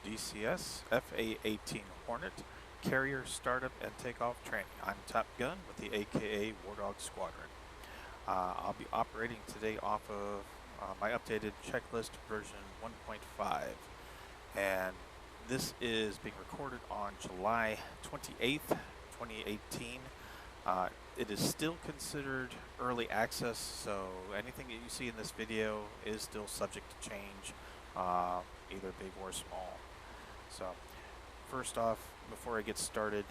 DCS FA-18 Hornet Carrier Startup and Takeoff Training. I'm Top Gun with the AKA War Dog Squadron. I'll be operating today off of my updated checklist version 1.5, and this is being recorded on July 28th, 2018. It is still considered early access, so anything that you see in this video is still subject to change, either big or small. So first off, before I get started,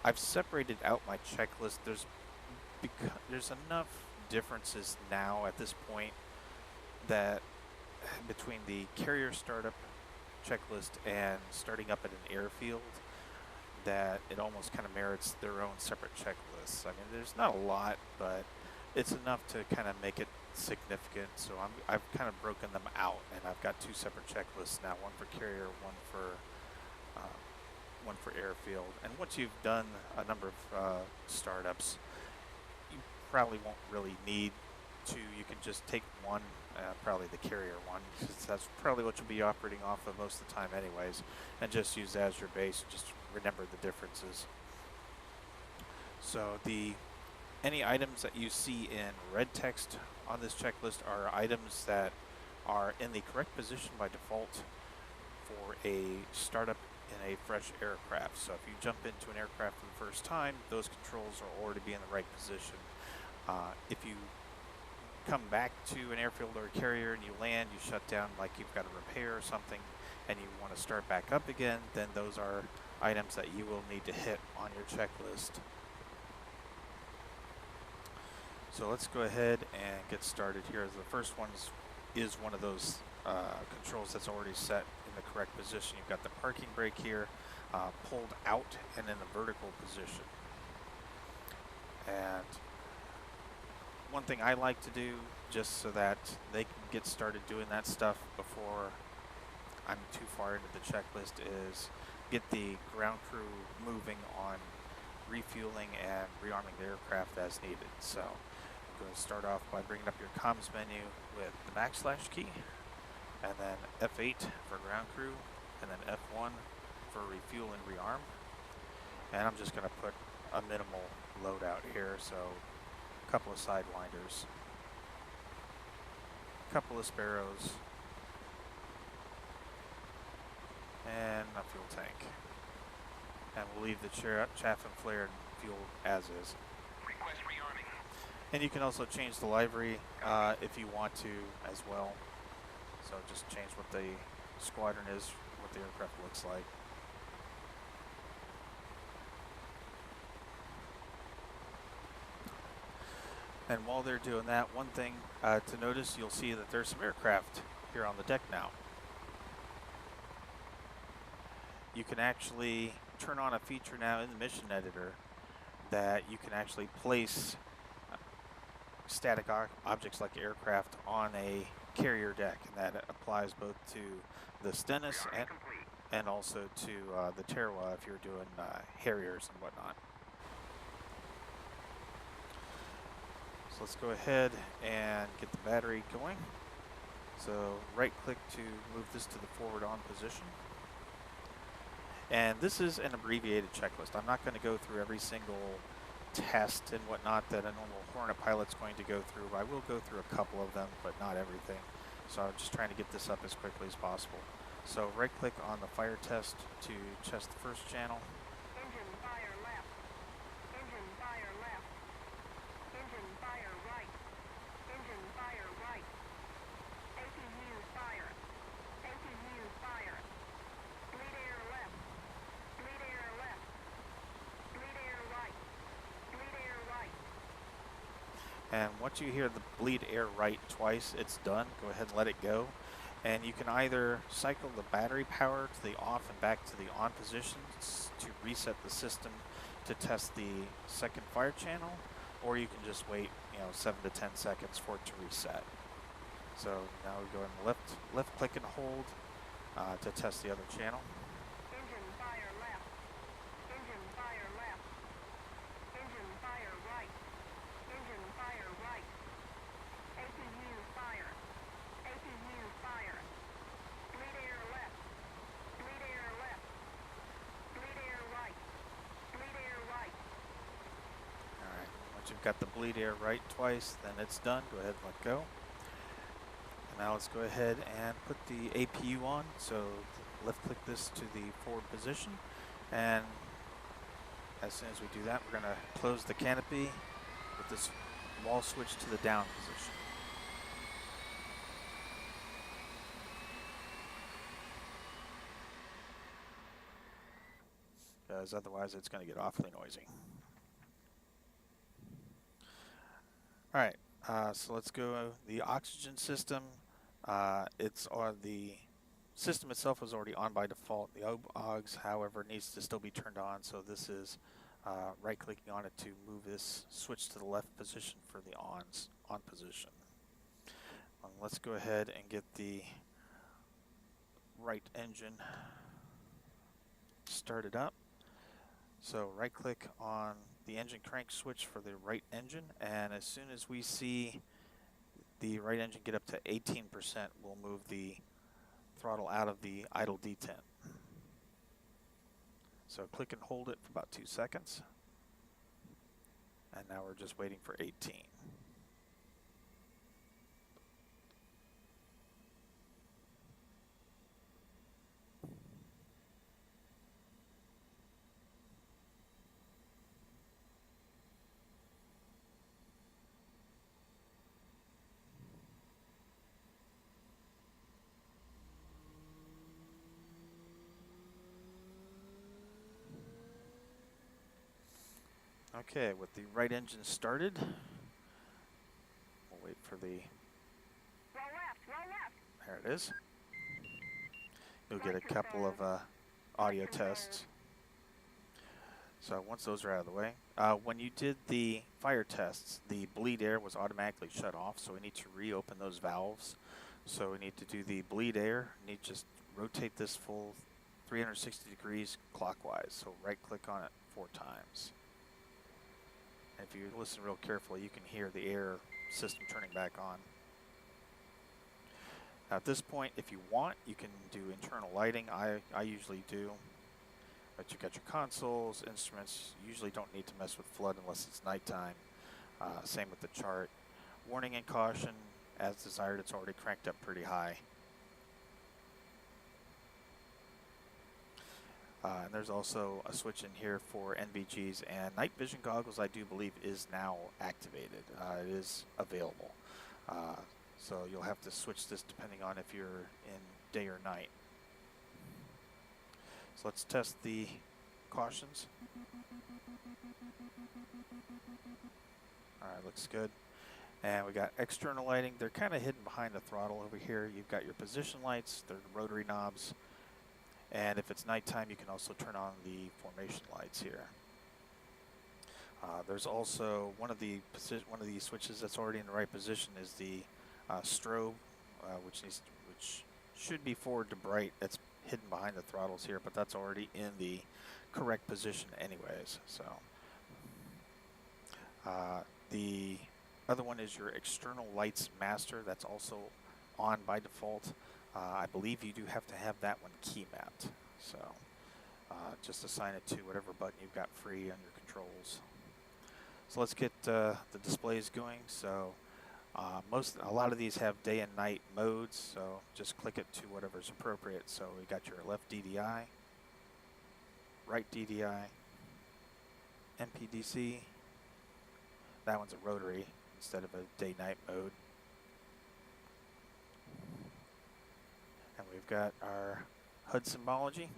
I've separated out my checklist. There's enough differences now at this point that between the carrier startup checklist and starting up at an airfield, that it almost kind of merits their own separate checklists. I mean, there's not a lot, but it's enough to kind of make it significant. So I've kind of broken them out, and I've got two separate checklists now: one for carrier, one for airfield. And once you've done a number of startups, you probably won't really need two. You can just take one, probably the carrier one, because that's probably what you'll be operating off of most of the time anyways, and just use that as your base. Just remember the differences. So any items that you see in red text on this checklist are items that are in the correct position by default for a startup in a fresh aircraft. So if you jump into an aircraft for the first time, those controls are already be in the right position. If you come back to an airfield or a carrier and you land, you shut down like you've got a repair or something, and you want to start back up again, then those are items that you will need to hit on your checklist. So let's go ahead and get started here. The first one is one of those controls that's already set in the correct position. You've got the parking brake here pulled out and in a vertical position. And one thing I like to do, just so that they can get started doing that stuff before I'm too far into the checklist, is get the ground crew moving on refueling and rearming the aircraft as needed. So I'm going to start off by bringing up your comms menu with the > key, and then F8 for ground crew, and then F1 for refuel and rearm. And I'm just going to put a minimal loadout here, so a couple of sidewinders, a couple of sparrows, and a fuel tank. And we'll leave the chaff and flare and fuel as is. Request rearming. And you can also change the livery if you want to as well. So just change what the squadron is, what the aircraft looks like. And while they're doing that, one thing to notice, you'll see that there's some aircraft here on the deck now. You can actually turn on a feature now in the mission editor that you can actually place static objects like aircraft on a carrier deck, and that applies both to the Stennis and also to the Tarawa if you're doing Harriers and whatnot. So let's go ahead and get the battery going. So right click to move this to the forward on position. And this is an abbreviated checklist. I'm not going to go through every single test and whatnot that a normal Hornet pilot's going to go through. I will go through a couple of them, but not everything. So I'm just trying to get this up as quickly as possible. So right click on the fire test to test the first channel. Engine fire left. Engine fire left. Engine fire right. Engine fire right. APU fire. APU fire. Bleed air left. Bleed air left. Bleed air right. Bleed air right. And once you hear the bleed air right twice, it's done. Go ahead and let it go. And you can either cycle the battery power to the off and back to the on positions to reset the system to test the second fire channel, or you can just wait 7 to 10 seconds for it to reset. So now we go in left click and hold to test the other channel. Engine fire left. Engine fire left. Engine fire right. Engine fire right. APU fire. APU fire. Bleed air left. once you've got the bleed air right twice, then it's done. Go ahead and let go. And now let's go ahead and put the APU on. So left click this to the forward position, and as soon as we do that, we're going to close the canopy with this wall switch to the down position. Because otherwise it's going to get awfully noisy. Alright, so let's go the oxygen system. The system itself is already on by default. The OGS, however, needs to still be turned on, so this is right clicking on it to move this switch to the left position for the on position. Let's go ahead and get the right engine started up. So right click on the engine crank switch for the right engine, and as soon as we see the right engine get up to 18%, we'll move the throttle out of the idle detent. So click and hold it for about 2 seconds, and now we're just waiting for 18. Okay, with the right engine started, we'll wait for the... Roll left. There it is. You'll get a couple of audio tests. So once those are out of the way, when you did the fire tests, the bleed air was automatically shut off, so we need to reopen those valves. So we need to do the bleed air, need to just rotate this full 360 degrees clockwise. So right click on it 4 times. And if you listen real carefully, you can hear the air system turning back on. Now at this point, if you want, you can do internal lighting. I usually do. But you've got your consoles, instruments. You usually don't need to mess with flood unless it's nighttime. Same with the chart. Warning and caution, as desired, it's already cranked up pretty high. And there's also a switch in here for NVGs, and night vision goggles, I do believe, is now activated. It is available. So you'll have to switch this depending on if you're in day or night. So let's test the cautions. Alright, looks good. And we got external lighting. They're kind of hidden behind the throttle over here. You've got your position lights, they're rotary knobs. And if it's nighttime, you can also turn on the formation lights here. There's also one of the switches that's already in the right position is the strobe, which should be forward to bright. That's hidden behind the throttles here, but that's already in the correct position anyways. So the other one is your external lights master. That's also on by default. I believe you do have to have that one key mapped. So just assign it to whatever button you've got free on your controls. So let's get the displays going. So a lot of these have day and night modes, so just click it to whatever's appropriate. So we got your left DDI, right DDI, MPDC. That one's a rotary instead of a day-night mode. And we've got our HUD symbology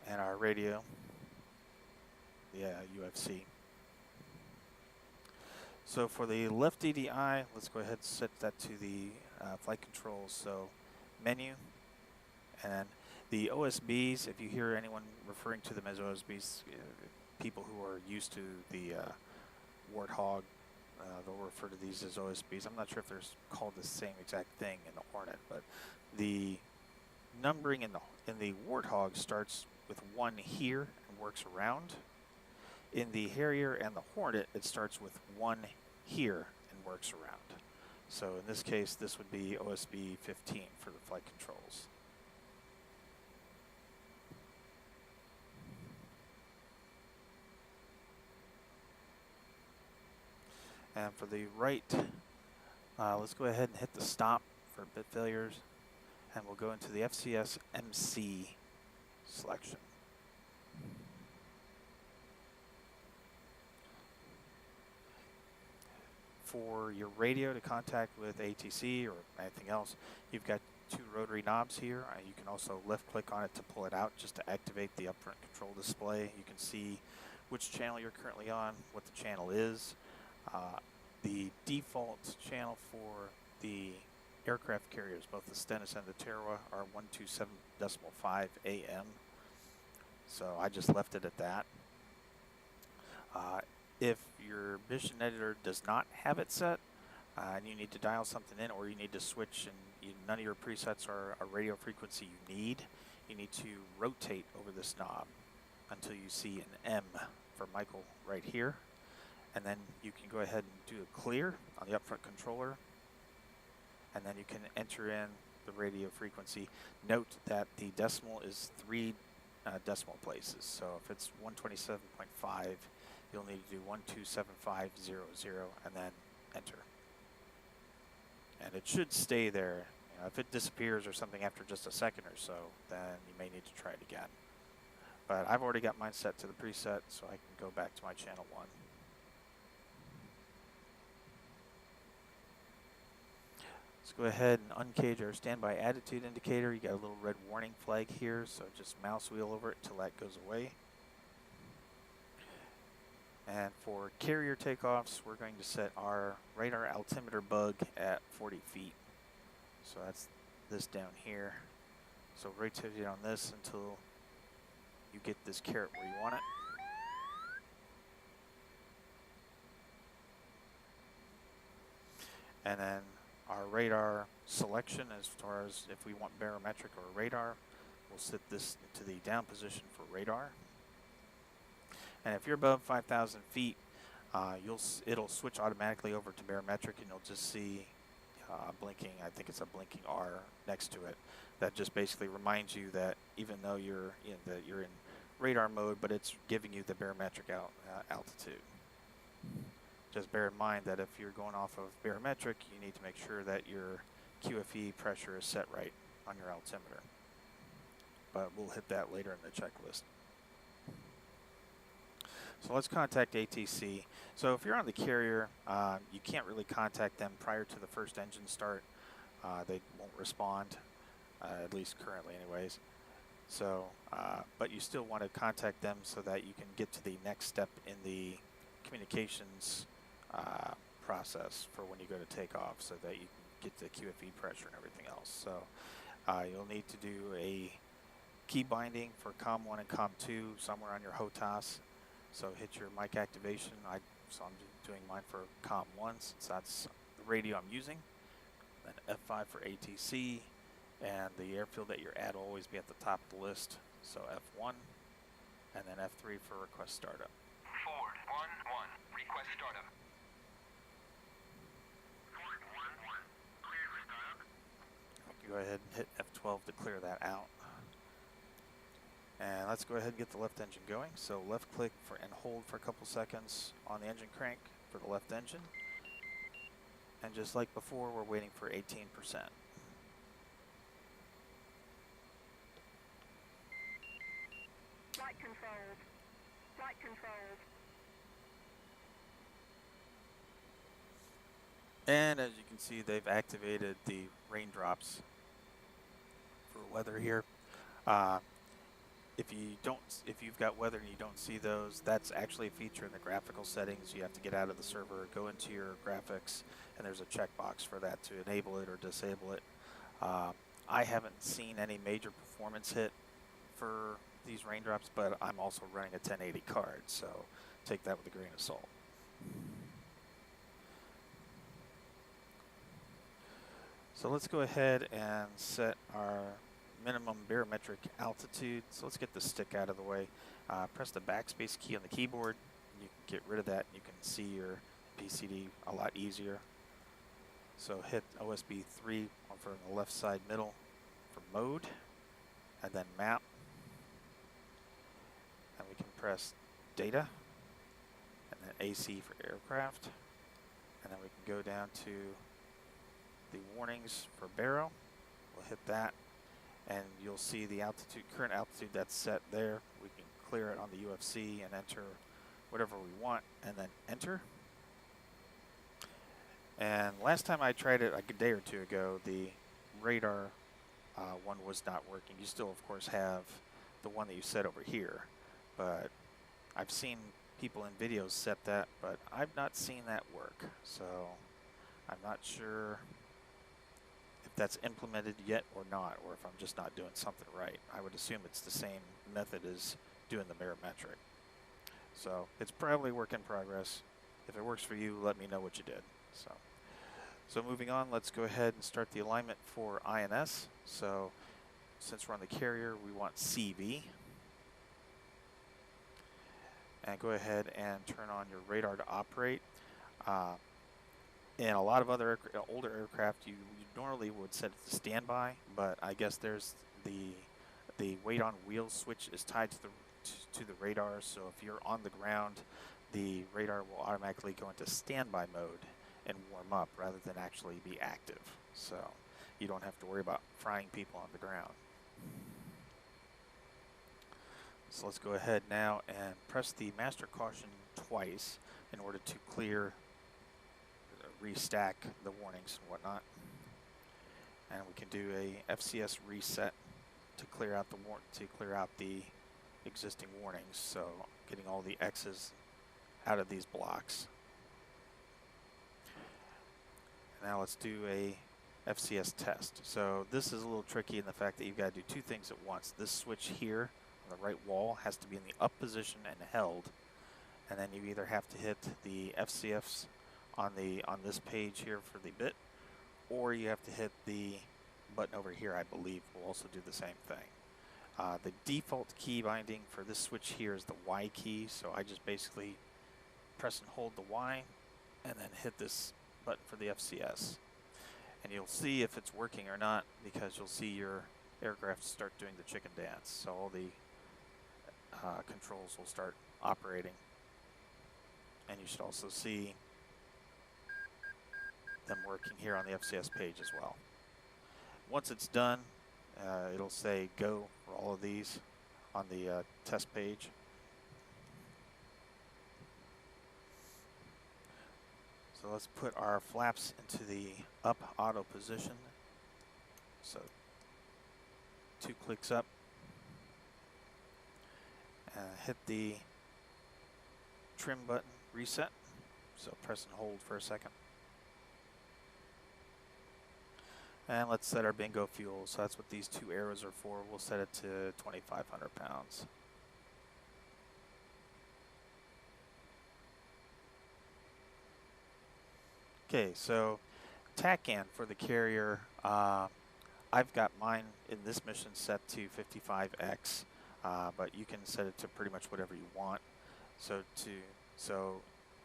and our radio, the UFC. So for the left DDI, let's go ahead and set that to the flight controls. So menu, and the OSBs, if you hear anyone referring to them as OSBs, people who are used to the Warthog, they'll refer to these as OSBs. I'm not sure if they're called the same exact thing in the Hornet, but the numbering in the Warthog starts with 1 here and works around. In the Harrier and the Hornet, it starts with 1 here and works around. So in this case, this would be OSB 15 for the flight controls. And for the right, let's go ahead and hit the stop for bit failures, and we'll go into the FCS MC selection. For your radio to contact with ATC or anything else, you've got two rotary knobs here. You can also left click on it to pull it out just to activate the upfront control display. You can see which channel you're currently on, what the channel is. The default channel for the aircraft carriers, both the Stennis and the Tarawa, are 127.5 AM. So I just left it at that. If your mission editor does not have it set, and you need to dial something in, or you need to switch and none of your presets are a radio frequency you need to rotate over this knob until you see an M for Michael right here. And then you can go ahead and do a clear on the upfront controller, and then you can enter in the radio frequency. Note that the decimal is 3 decimal places. So if it's 127.5, you'll need to do 127500 and then enter. And it should stay there. You know, if it disappears or something after just a second or so, then you may need to try it again. But I've already got mine set to the preset, so I can go back to my channel 1. Let's go ahead and uncage our standby attitude indicator. You got a little red warning flag here, so just mouse wheel over it until that goes away. And for carrier takeoffs, we're going to set our radar altimeter bug at 40 feet. So that's this down here. So rotate it on this until you get this caret where you want it. And then our radar selection, as far as if we want barometric or radar, we'll set this into the down position for radar. And if you're above 5,000 feet, it'll switch automatically over to barometric, and you'll just see blinking. I think it's a blinking R next to it. That just basically reminds you that even though you're in radar mode, but it's giving you the barometric altitude. Just bear in mind that if you're going off of barometric, you need to make sure that your QFE pressure is set right on your altimeter. But we'll hit that later in the checklist. So let's contact ATC. So if you're on the carrier, you can't really contact them prior to the first engine start. They won't respond, at least currently anyways. So, but you still want to contact them so that you can get to the next step in the communications process for when you go to take off, so that you can get the QFE pressure and everything else. So you'll need to do a key binding for COM1 and COM2 somewhere on your HOTAS. So hit your mic activation. So I'm doing mine for COM1 since that's the radio I'm using. Then F5 for ATC, and the airfield that you're at will always be at the top of the list. So F1, and then F3 for request startup. Forward 1-1, request startup. Forward 1-1, clear for startup. Go ahead and hit F12 to clear that out. And let's go ahead and get the left engine going. So left click and hold for a couple seconds on the engine crank for the left engine. And just like before, we're waiting for 18%. Flight controlled. Flight controlled. And as you can see, they've activated the raindrops for weather here. If you've got weather and you don't see those, that's actually a feature in the graphical settings. You have to get out of the server, go into your graphics, and there's a checkbox for that to enable it or disable it. I haven't seen any major performance hit for these raindrops, but I'm also running a 1080 card, so take that with a grain of salt. So let's go ahead and set our minimum barometric altitude. So let's get the stick out of the way. Press the backspace key on the keyboard. You can get rid of that and you can see your PCD a lot easier. So hit OSB 3 for the left side middle for mode, and then map. And we can press data, and then AC for aircraft. and then we can go down to the warnings for baro. We'll hit that, and you'll see the altitude, current altitude that's set there. We can clear it on the UFC and enter whatever we want, and then enter. And last time I tried it, like a day or two ago, the radar one was not working. You still, of course, have the one that you set over here, but I've seen people in videos set that, but I've not seen that work. So I'm not sure if that's implemented yet or not, or if I'm just not doing something right. I would assume it's the same method as doing the barometric. So it's probably a work in progress. If it works for you, let me know what you did. So moving on, let's go ahead and start the alignment for INS. So since we're on the carrier, we want CV. And go ahead and turn on your radar to operate. In a lot of other older aircraft, you normally would set it to standby, but I guess there's the weight on wheels switch is tied to the radar. So if you're on the ground, the radar will automatically go into standby mode and warm up rather than actually be active. So you don't have to worry about frying people on the ground. So let's go ahead now and press the master caution twice in order to clear, restack the warnings and whatnot. And we can do a FCS reset to clear out the existing warnings. So getting all the X's out of these blocks. Now let's do a FCS test. So this is a little tricky in the fact that you've got to do two things at once. This switch here on the right wall has to be in the up position and held, and then you either have to hit the FCFs on this page here for the bit, or you have to hit the button over here. I believe will also do the same thing. The default key binding for this switch here is the Y key, so I just basically press and hold the Y and then hit this button for the FCS, and you'll see if it's working or not, because you'll see your aircraft start doing the chicken dance. So all the controls will start operating, and you should also see them working here on the FCS page as well. Once it's done, it'll say go for all of these on the test page. So let's put our flaps into the up auto position. So 2 clicks up. Hit the trim button, reset. So press and hold for a second. And let's set our bingo fuel. So that's what these 2 arrows are for. We'll set it to 2,500 pounds. Okay, so TACAN for the carrier, I've got mine in this mission set to 55X, but you can set it to pretty much whatever you want. So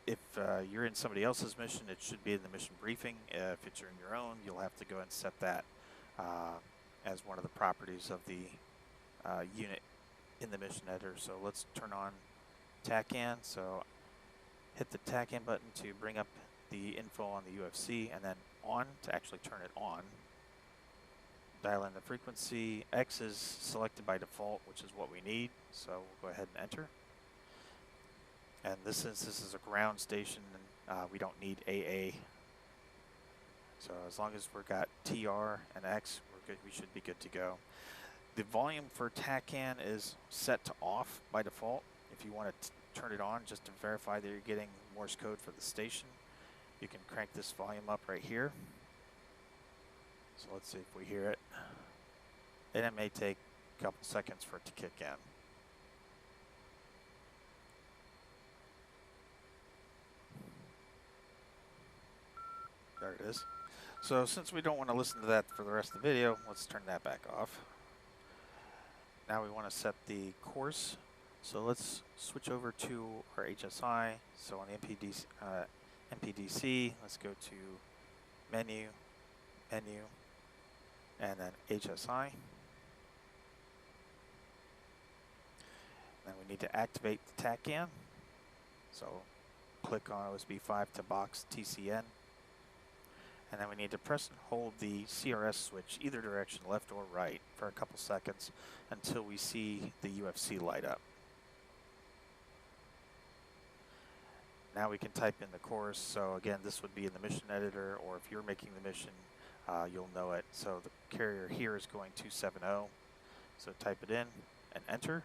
if you're in somebody else's mission, it should be in the mission briefing. If it's in your own, you'll have to go and set that as one of the properties of the unit in the mission editor. So let's turn on TACAN. So hit the TACAN button to bring up the info on the UFC, and then on to actually turn it on. Dial in the frequency. X is selected by default, which is what we need, so we'll go ahead and enter. And this is a ground station, and we don't need AA. So as long as we've got TR and X, we're good. We should be good to go. The volume for TACAN is set to off by default. If you want to turn it on just to verify that you're getting Morse code for the station, you can crank this volume up right here. So let's see if we hear it. And it may take a couple seconds for it to kick in. There it is. So since we don't want to listen to that for the rest of the video, let's turn that back off. Now we want to set the course. So let's switch over to our HSI. So on the MPDC, let's go to menu, and then HSI. Then we need to activate the TACAN. So click on OSB 5 to box TCN. And then we need to press and hold the CRS switch either direction, left or right, for a couple seconds until we see the UFC light up. Now we can type in the course. So again, this would be in the mission editor, or if you're making the mission, you'll know it. So the carrier here is going 270. So type it in and enter,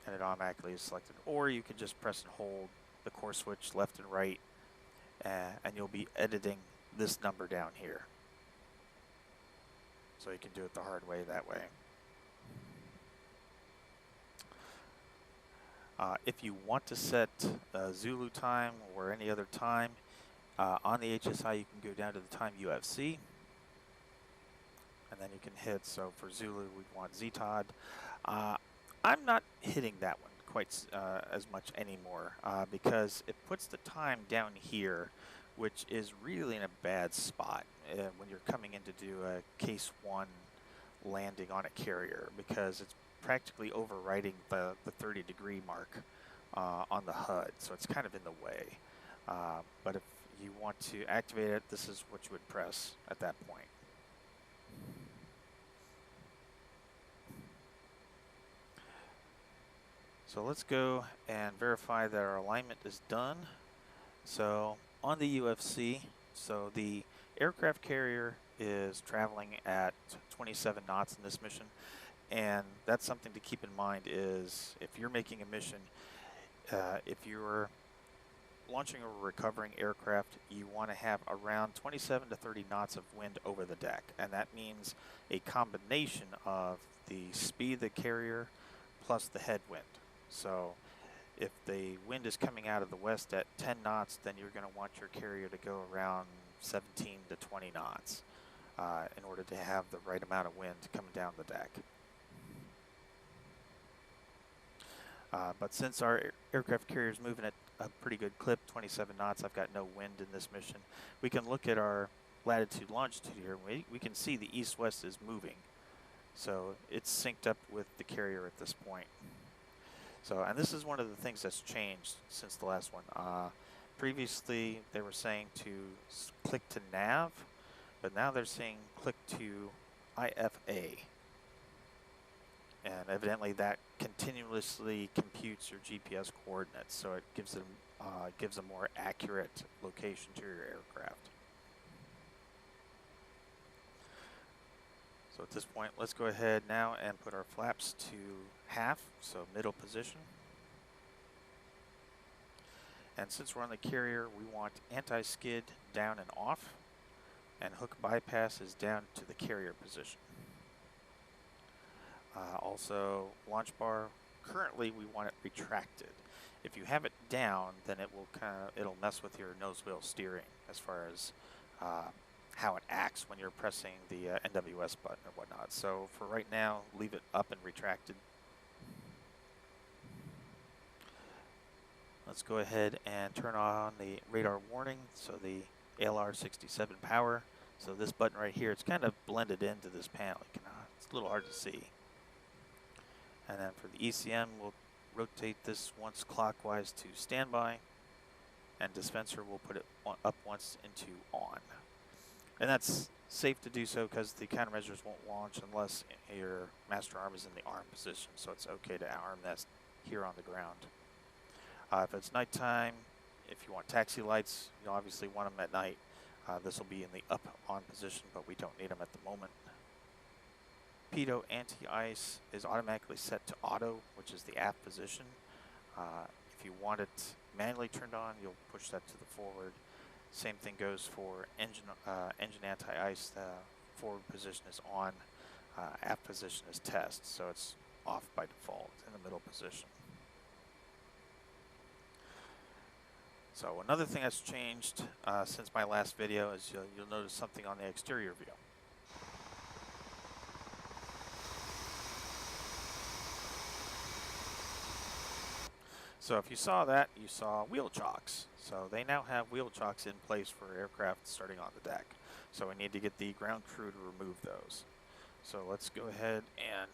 and it automatically is selected. Or you can just press and hold the course switch left and right, and you'll be editing this number down here. So you can do it the hard way that way. If you want to set Zulu time or any other time on the HSI, you can go down to the time UFC, and then you can hit. So for Zulu, we'd want ZTOD. I'm not hitting that one quite as much anymore because it puts the time down here, which is really in a bad spot when you're coming in to do a case 1 landing on a carrier, because it's practically overwriting the 30-degree mark on the HUD, so it's kind of in the way. But if you want to activate it, this is what you would press at that point. So let's go and verify that our alignment is done. So on the UFC, so the aircraft carrier is traveling at 27 knots in this mission, and that's something to keep in mind. Is if you're making a mission, if you're launching a recovering aircraft, you want to have around 27 to 30 knots of wind over the deck, and that means a combination of the speed of the carrier plus the headwind. So if the wind is coming out of the west at 10 knots, then you're going to want your carrier to go around 17 to 20 knots in order to have the right amount of wind coming down the deck. But since our aircraft carrier is moving at a pretty good clip, 27 knots, I've got no wind in this mission. We can look at our latitude longitude here. We can see the east-west is moving. So it's synced up with the carrier at this point. So, and this is one of the things that's changed since the last one. Previously, they were saying to click to nav, but now they're saying click to IFA. And evidently that continuously computes your GPS coordinates, so it gives them gives a more accurate location to your aircraft. So at this point, let's go ahead now and put our flaps to half, so middle position. And since we're on the carrier, we want anti-skid down and off, and hook bypass is down to the carrier position. Also, launch bar, currently we want it retracted. If you have it down, then it'll mess with your nose wheel steering as far as how it acts when you're pressing the NWS button or whatnot. So for right now, leave it up and retracted. Let's go ahead and turn on the radar warning, so the ALR 67 power. So this button right here, it's kind of blended into this panel. It's a little hard to see. And then for the ECM, we'll rotate this once clockwise to standby, and dispenser we'll put it up once into on. And that's safe to do so because the countermeasures won't launch unless your master arm is in the arm position, so it's okay to arm nest here on the ground. If it's nighttime, if you want taxi lights, you obviously want them at night. This will be in the up on position, but we don't need them at the moment. Pitot anti-ice is automatically set to auto, which is the aft position. If you want it manually turned on, you'll push that to the forward. Same thing goes for engine anti-ice. The forward position is on, aft position is test, so it's off by default in the middle position. So another thing that's changed since my last video is you'll notice something on the exterior view. So if you saw that, you saw wheel chocks. So they now have wheel chocks in place for aircraft starting on the deck. So we need to get the ground crew to remove those. So let's go ahead and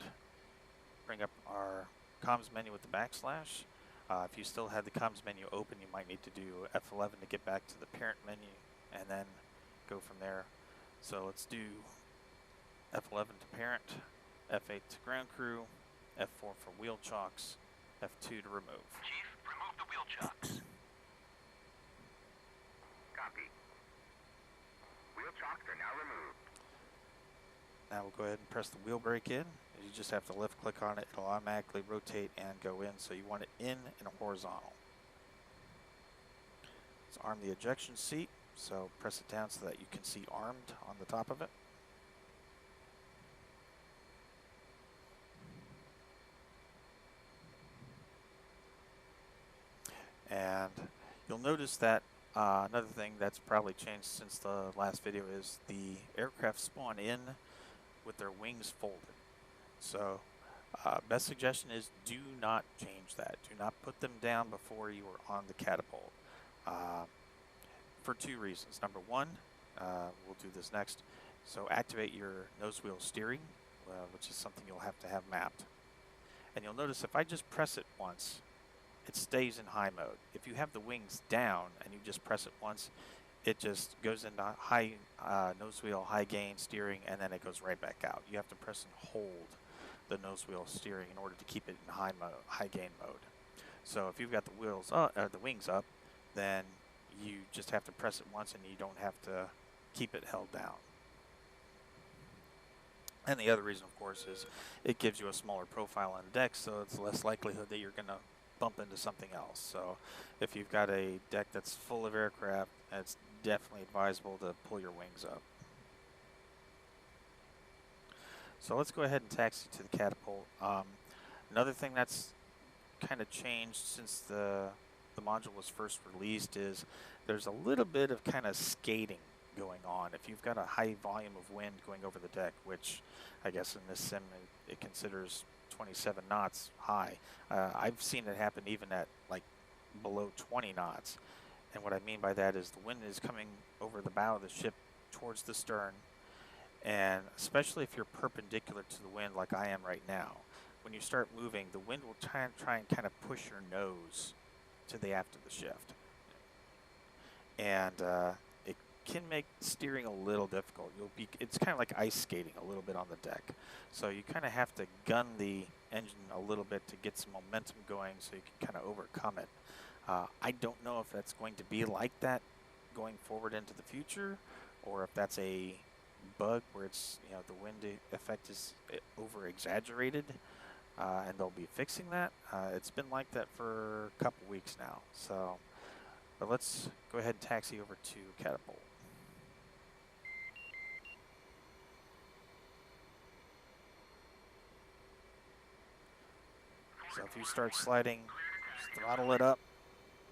bring up our comms menu with the backslash. If you still had the comms menu open, you might need to do F11 to get back to the parent menu and then go from there. So let's do F11 to parent, F8 to ground crew, F4 for wheel chocks, F2 to remove. Chief, remove the wheel chocks. Copy. Wheel chocks are now removed. Now we'll go ahead and press the wheel brake in. You just have to left click on it. It'll automatically rotate and go in. So you want it in and horizontal. Let's arm the ejection seat. So press it down so that you can see armed on the top of it. And you'll notice that another thing that's probably changed since the last video is the aircraft spawn in with their wings folded. So best suggestion is do not change that. Do not put them down before you are on the catapult. For two reasons. Number one, we'll do this next. So activate your nose wheel steering, which is something you'll have to have mapped. And you'll notice if I just press it once, it stays in high mode. If you have the wings down and you just press it once, it just goes into high nose wheel, high gain steering, and then it goes right back out. You have to press and hold the nose wheel steering in order to keep it in high mode, high gain mode. So if you've got the wheels the wings up, then you just have to press it once and you don't have to keep it held down. And the other reason, of course, is it gives you a smaller profile on the deck, so it's less likelihood that you're going to bump into something else. So if you've got a deck that's full of aircraft, it's definitely advisable to pull your wings up. So let's go ahead and taxi to the catapult. Another thing that's kind of changed since the module was first released is there's a little bit of kind of skating going on. If you've got a high volume of wind going over the deck, which I guess in this sim it considers 27 knots high. I've seen it happen even at like below 20 knots. And what I mean by that is the wind is coming over the bow of the ship towards the stern. And especially if you're perpendicular to the wind like I am right now, when you start moving, the wind will try and kind of push your nose to the aft of the shift. And it can make steering a little difficult. It's kind of like ice skating a little bit on the deck. So you kind of have to gun the engine a little bit to get some momentum going so you can kind of overcome it. I don't know if that's going to be like that going forward into the future, or if that's a bug where it's, you know, the wind effect is over exaggerated, and they'll be fixing that. It's been like that for a couple weeks now. So, but let's go ahead and taxi over to catapult. So if you start sliding, just throttle it up,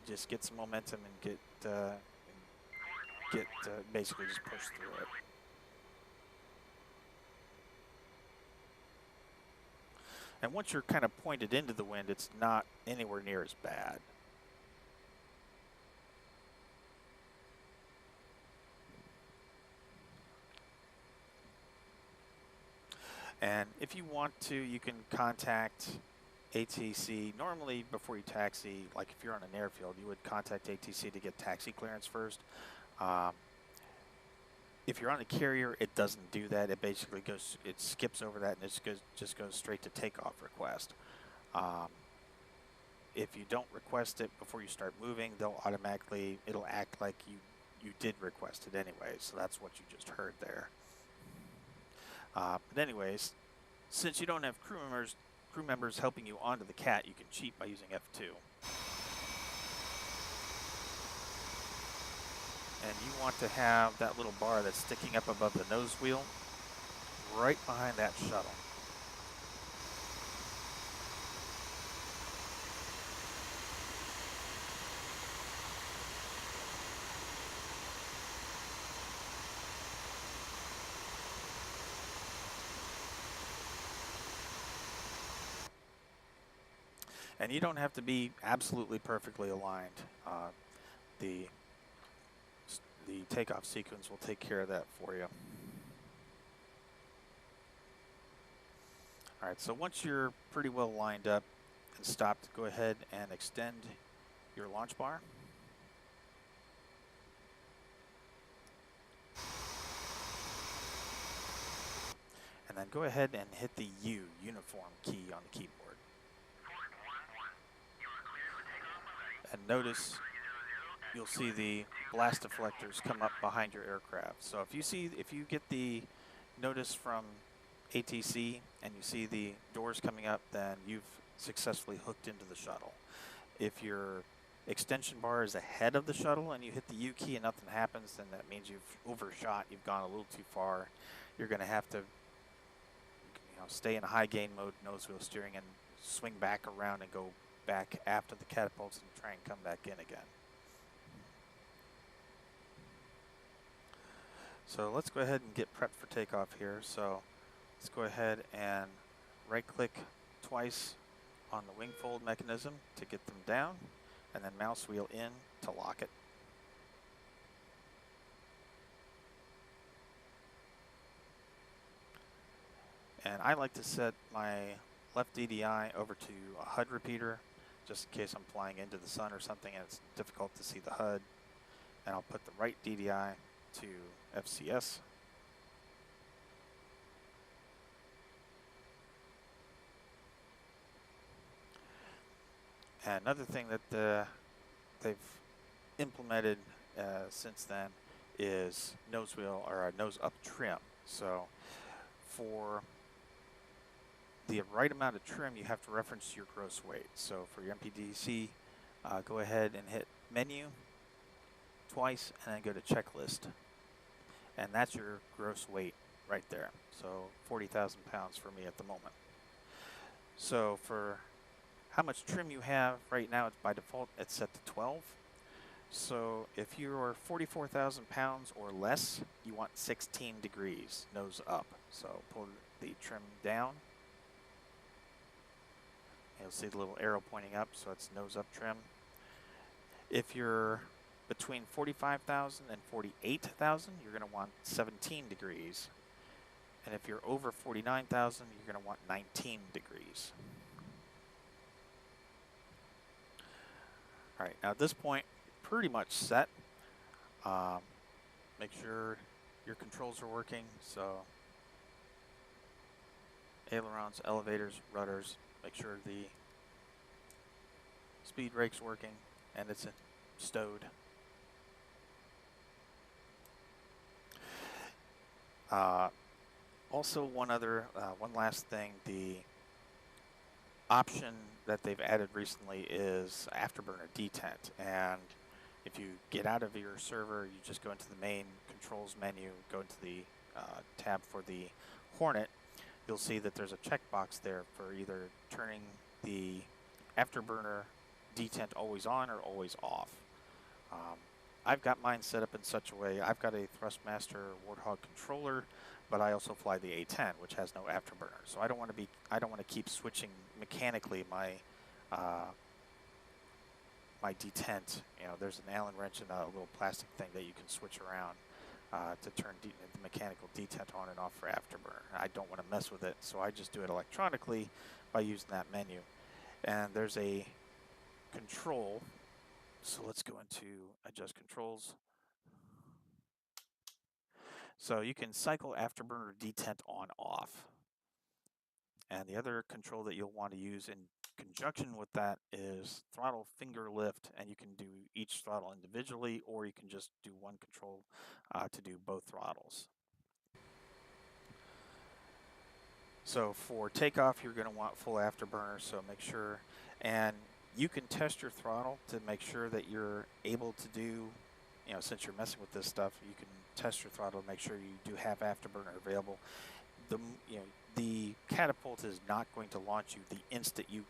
just get some momentum and basically just push through it. And once you're kind of pointed into the wind, it's not anywhere near as bad. And if you want to, you can contact ATC. Normally, before you taxi, like if you're on an airfield, you would contact ATC to get taxi clearance first. If you're on a carrier, it doesn't do that. It basically goes, it skips over that and it just goes straight to takeoff request. If you don't request it before you start moving, it'll act like you did request it anyway. So that's what you just heard there. But anyways, since you don't have crew members helping you onto the cat, you can cheat by using F2. And you want to have that little bar that's sticking up above the nose wheel right behind that shuttle. And you don't have to be absolutely perfectly aligned. The takeoff sequence will take care of that for you. Alright, so once you're pretty well lined up, and stopped, go ahead and extend your launch bar. And then go ahead and hit the uniform key on the keyboard. And notice you'll see the blast deflectors come up behind your aircraft. So if you get the notice from ATC and you see the doors coming up, then you've successfully hooked into the shuttle. If your extension bar is ahead of the shuttle and you hit the U key and nothing happens, then that means you've overshot, you've gone a little too far. You're going to have to stay in high gain mode, nose wheel steering, and swing back around and go back after the catapults and try and come back in again. So let's go ahead and get prepped for takeoff here. So let's go ahead and right click twice on the wing fold mechanism to get them down, and then mouse wheel in to lock it. And I like to set my left DDI over to a HUD repeater, just in case I'm flying into the sun or something and it's difficult to see the HUD. And I'll put the right DDI to FCS. And another thing that they've implemented since then is nose wheel or a nose up trim. So for the right amount of trim, you have to reference your gross weight. So for your MPDC, go ahead and hit menu twice and then go to checklist. And that's your gross weight right there. So 40,000 pounds for me at the moment. So for how much trim you have right now, it's by default, it's set to 12. So if you're 44,000 pounds or less, you want 16 degrees nose up. So pull the trim down. You'll see the little arrow pointing up, so it's nose up trim. If you're between 45,000 and 48,000, you're going to want 17 degrees. And if you're over 49,000, you're going to want 19 degrees. All right, now at this point, pretty much set. Make sure your controls are working. So ailerons, elevators, rudders. Make sure the speed brake's working and it's stowed. Also, one last thing, the option that they've added recently is afterburner detent. And if you get out of your server, you just go into the main controls menu, go into the tab for the Hornet. You'll see that there's a checkbox there for either turning the afterburner detent always on or always off. I've got mine set up in such a way. I've got a Thrustmaster Warthog controller, but I also fly the A-10, which has no afterburner. So I don't want to keep switching mechanically my my detent. There's an Allen wrench and a little plastic thing that you can switch around to turn the mechanical detent on and off for afterburner. I don't want to mess with it, so I just do it electronically by using that menu. And there's a control, so let's go into adjust controls. So you can cycle afterburner detent on off. And the other control that you'll want to use in conjunction with that is throttle finger lift, and you can do each throttle individually, or you can just do one control to do both throttles. So for takeoff, you're going to want full afterburner, so make sure, and you can test your throttle to make sure that you're able to do, since you're messing with this stuff, you can test your throttle to make sure you do have afterburner available. The catapult is not going to launch you the instant you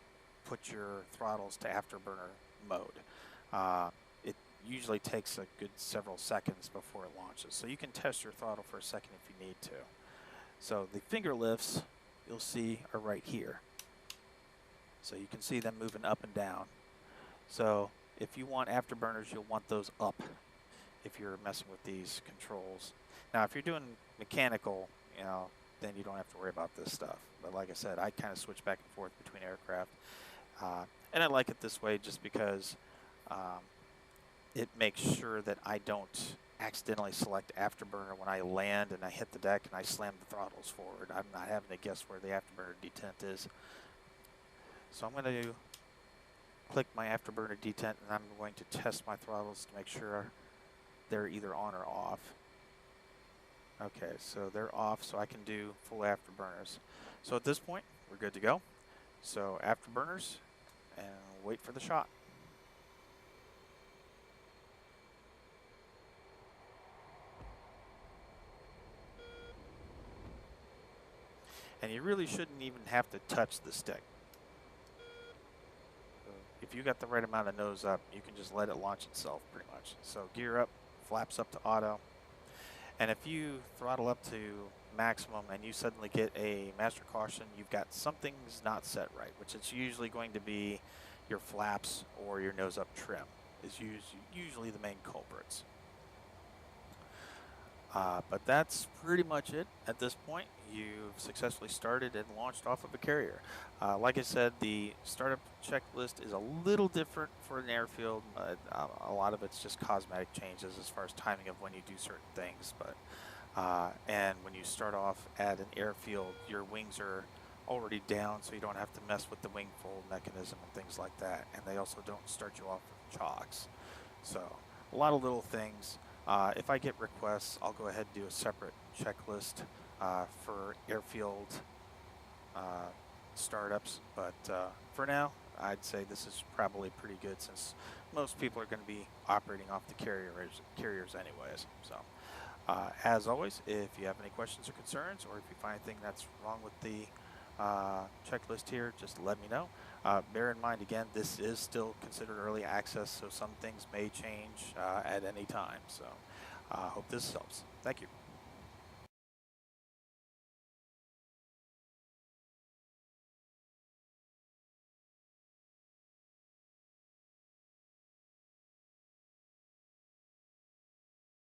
put your throttles to afterburner mode. It usually takes a good several seconds before it launches. So you can test your throttle for a second if you need to. So the finger lifts, you'll see, are right here. So you can see them moving up and down. So if you want afterburners, you'll want those up if you're messing with these controls. Now, if you're doing mechanical, then you don't have to worry about this stuff. But like I said, I kind of switch back and forth between aircraft. And I like it this way just because it makes sure that I don't accidentally select afterburner when I land and I hit the deck and I slam the throttles forward. I'm not having to guess where the afterburner detent is. So I'm going to click my afterburner detent, and I'm going to test my throttles to make sure they're either on or off. Okay, so they're off, so I can do full afterburners. So at this point, we're good to go. So afterburners, and wait for the shot. And you really shouldn't even have to touch the stick. If you got the right amount of nose up, you can just let it launch itself pretty much. So gear up, flaps up to auto. And if you throttle up to maximum and you suddenly get a master caution, you've got something's not set right, which is usually going to be your flaps or your nose up trim is usually the main culprits. But that's pretty much it at this point. You've successfully started and launched off of a carrier. Like I said, the startup checklist is a little different for an airfield, but a lot of it's just cosmetic changes as far as timing of when you do certain things. But and when you start off at an airfield, your wings are already down, so you don't have to mess with the wing fold mechanism and things like that. And they also don't start you off with chocks. So a lot of little things. If I get requests, I'll go ahead and do a separate checklist for airfield startups. But for now, I'd say this is probably pretty good since most people are going to be operating off the carriers anyways. So as always, if you have any questions or concerns, or if you find anything that's wrong with the checklist here, just let me know. Bear in mind, again, this is still considered early access, so some things may change at any time. So hope this helps. Thank you.